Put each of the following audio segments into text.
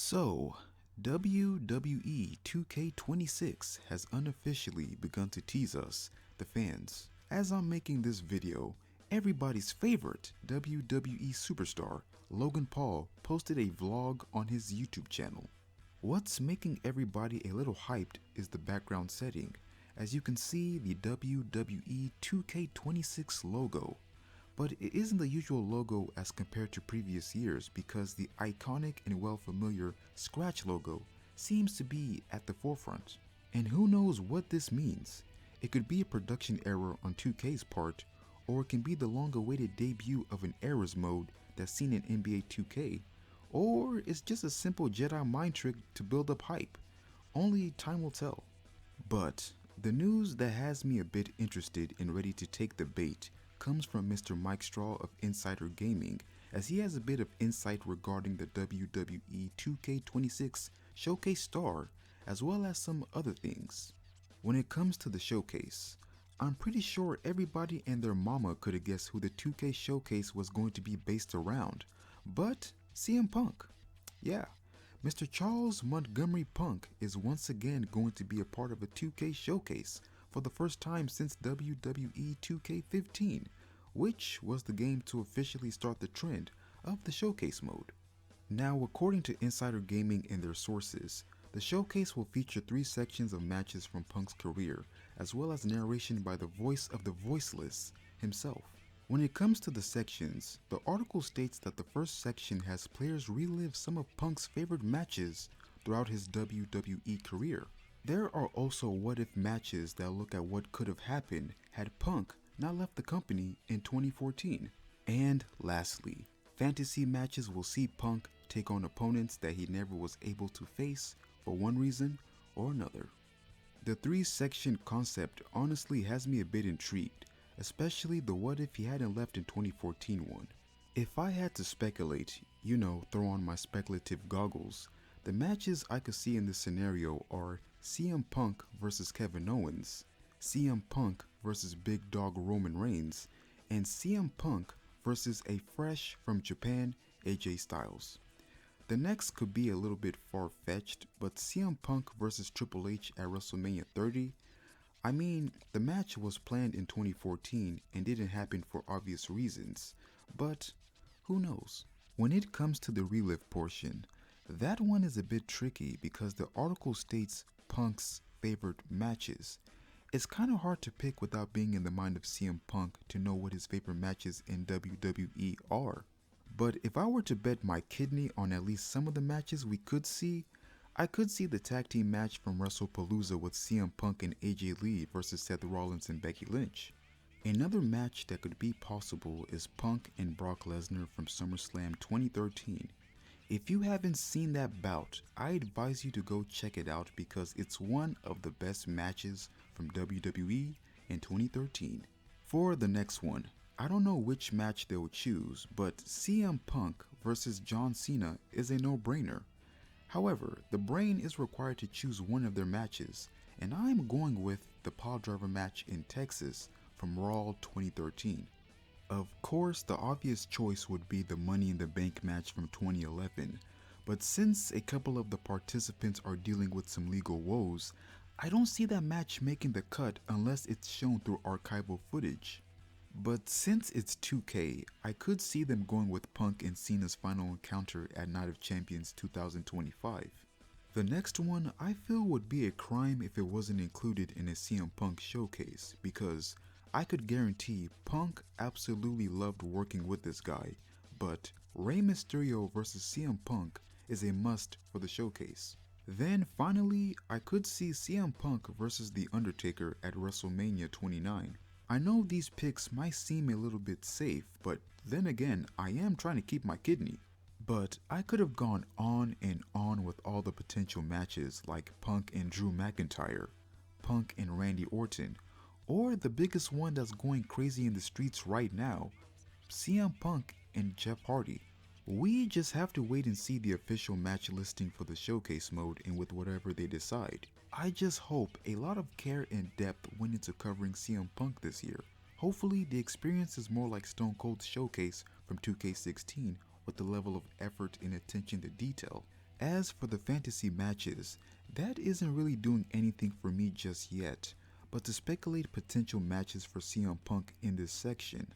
So, WWE 2K26 has unofficially begun to tease us, the fans. As I'm making this video, everybody's favorite WWE superstar, Logan Paul, posted a vlog on his YouTube channel. What's making everybody a little hyped is the background setting, as you can see the WWE 2K26 logo. But it isn't the usual logo as compared to previous years because the iconic and well-familiar Scratch logo seems to be at the forefront. And who knows what this means? It could be a production error on 2K's part, or it can be the long-awaited debut of an errors mode that's seen in NBA 2K, or it's just a simple Jedi mind trick to build up hype. Only time will tell. But the news that has me a bit interested and ready to take the bait comes from Mr. Mike Straw of Insider Gaming, as he has a bit of insight regarding the WWE 2K26 Showcase Star, as well as some other things. When it comes to the showcase, I'm pretty sure everybody and their mama could have guessed who the 2K Showcase was going to be based around, but CM Punk. Yeah, Mr. Charles Montgomery Punk is once again going to be a part of a 2K Showcase for the first time since WWE 2K15, which was the game to officially start the trend of the showcase mode. Now, according to Insider Gaming and their sources, the showcase will feature 3 sections of matches from Punk's career, as well as narration by the voice of the voiceless himself. When it comes to the sections, the article states that the first section has players relive some of Punk's favorite matches throughout his WWE career. There are also what-if matches that look at what could have happened had Punk not left the company in 2014. And lastly, fantasy matches will see Punk take on opponents that he never was able to face for one reason or another. The 3-section concept honestly has me a bit intrigued, especially the what if he hadn't left in 2014 one. If I had to speculate, throw on my speculative goggles, the matches I could see in this scenario are CM Punk vs Kevin Owens, CM Punk vs Big Dog Roman Reigns, and CM Punk vs a fresh from Japan AJ Styles. The next could be a little bit far-fetched, but CM Punk vs Triple H at WrestleMania 30. I mean, the match was planned in 2014 and didn't happen for obvious reasons, but who knows? When it comes to the relive portion, that one is a bit tricky because the article states Punk's favorite matches. It's kind of hard to pick without being in the mind of CM Punk to know what his favorite matches in WWE are. But if I were to bet my kidney on at least some of the matches we could see, I could see the tag team match from WrestlePalooza with CM Punk and AJ Lee versus Seth Rollins and Becky Lynch. Another match that could be possible is Punk and Brock Lesnar from SummerSlam 2013. If you haven't seen that bout, I advise you to go check it out because it's one of the best matches from WWE in 2013. For the next one, I don't know which match they'll choose, but CM Punk versus John Cena is a no-brainer. However, the brain is required to choose one of their matches, and I'm going with the Piledriver match in Texas from Raw 2013. Of course, the obvious choice would be the Money in the Bank match from 2011, but since a couple of the participants are dealing with some legal woes, I don't see that match making the cut unless it's shown through archival footage. But since it's 2K, I could see them going with Punk and Cena's final encounter at Night of Champions 2025. The next one I feel would be a crime if it wasn't included in a CM Punk showcase, because I could guarantee Punk absolutely loved working with this guy, but Rey Mysterio vs CM Punk is a must for the showcase. Then finally, I could see CM Punk vs The Undertaker at WrestleMania 29. I know these picks might seem a little bit safe, but then again, I am trying to keep my kidney. But I could have gone on and on with all the potential matches like Punk and Drew McIntyre, Punk and Randy Orton, or the biggest one that's going crazy in the streets right now, CM Punk and Jeff Hardy. We just have to wait and see the official match listing for the showcase mode and with whatever they decide. I just hope a lot of care and depth went into covering CM Punk this year. Hopefully the experience is more like Stone Cold's showcase from 2K16 with the level of effort and attention to detail. As for the fantasy matches, that isn't really doing anything for me just yet, but to speculate potential matches for CM Punk in this section,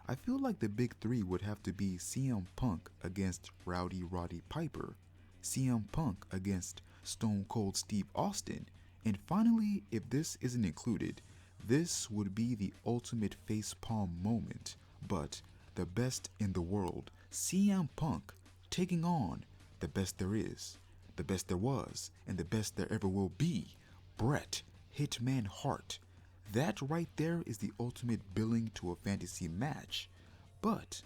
I feel like the big three would have to be CM Punk against Rowdy Roddy Piper, CM Punk against Stone Cold Steve Austin, and finally, if this isn't included, this would be the ultimate facepalm moment, but the best in the world, CM Punk taking on the best there is, the best there was, and the best there ever will be, Bret Hitman Hart. That right there is the ultimate billing to a fantasy match, but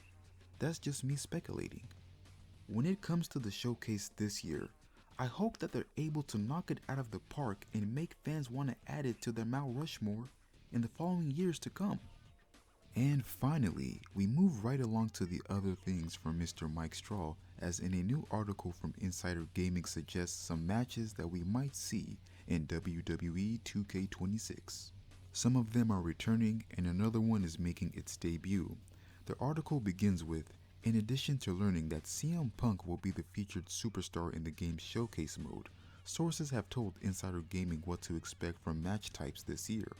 that's just me speculating. When it comes to the showcase this year, I hope that they're able to knock it out of the park and make fans want to add it to their Mount Rushmore in the following years to come. And finally, we move right along to the other things from Mr. Mike Straw, as in a new article from Insider Gaming suggests some matches that we might see in WWE 2K26. Some of them are returning and another one is making its debut. The article begins with, in addition to learning that CM Punk will be the featured superstar in the game's showcase mode, sources have told Insider Gaming what to expect from match types this year.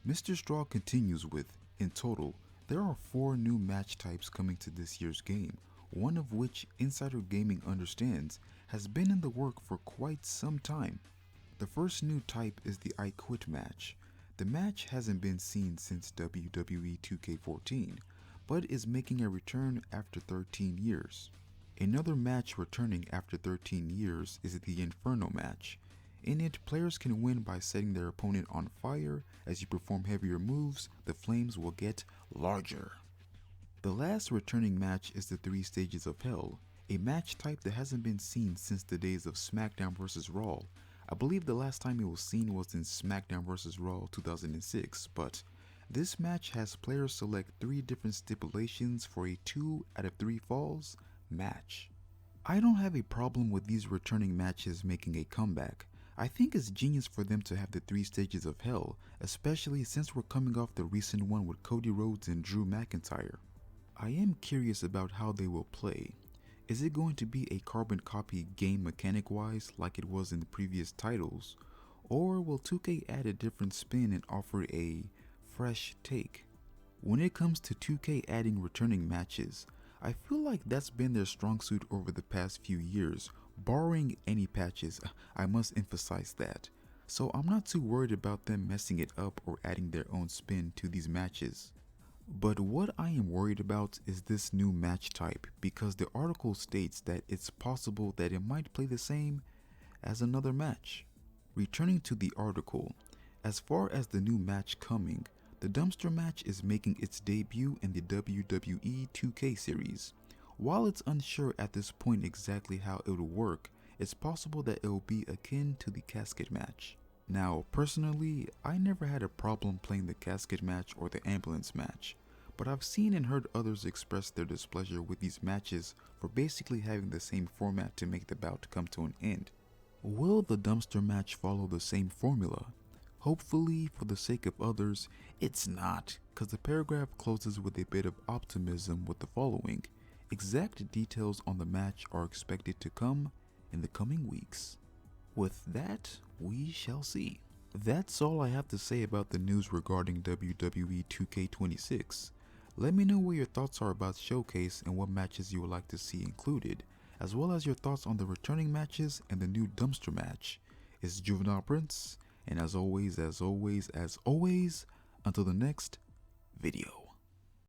Mr. Straw continues with, in total, there are 4 new match types coming to this year's game, one of which Insider Gaming understands has been in the work for quite some time. The first new type is the I Quit match. The match hasn't been seen since WWE 2K14, but is making a return after 13 years. Another match returning after 13 years is the Inferno match. In it, players can win by setting their opponent on fire. As you perform heavier moves, the flames will get larger. The last returning match is the 3 Stages of Hell, a match type that hasn't been seen since the days of SmackDown vs. Raw. I believe the last time it was seen was in SmackDown vs. Raw 2006, but this match has players select 3 different stipulations for a 2 out of 3 falls match. I don't have a problem with these returning matches making a comeback. I think it's genius for them to have the 3 Stages of Hell, especially since we're coming off the recent one with Cody Rhodes and Drew McIntyre. I am curious about how they will play. Is it going to be a carbon copy game mechanic wise like it was in the previous titles, or will 2K add a different spin and offer a fresh take? When it comes to 2K adding returning matches, I feel like that's been their strong suit over the past few years, barring any patches, I must emphasize that. So I'm not too worried about them messing it up or adding their own spin to these matches. But what I am worried about is this new match type, because the article states that it's possible that it might play the same as another match. Returning to the article, as far as the new match coming, the dumpster match is making its debut in the WWE 2K series. While it's unsure at this point exactly how it will work, it's possible that it will be akin to the casket match. Now, personally, I never had a problem playing the casket match or the ambulance match, but I've seen and heard others express their displeasure with these matches for basically having the same format to make the bout come to an end. Will the dumpster match follow the same formula? Hopefully, for the sake of others, it's not, because the paragraph closes with a bit of optimism with the following. Exact details on the match are expected to come in the coming weeks. With that, we shall see. That's all I have to say about the news regarding WWE 2K26. Let me know what your thoughts are about Showcase and what matches you would like to see included, as well as your thoughts on the returning matches and the new dumpster match. It's Juvenile Prince, and as always, until the next video.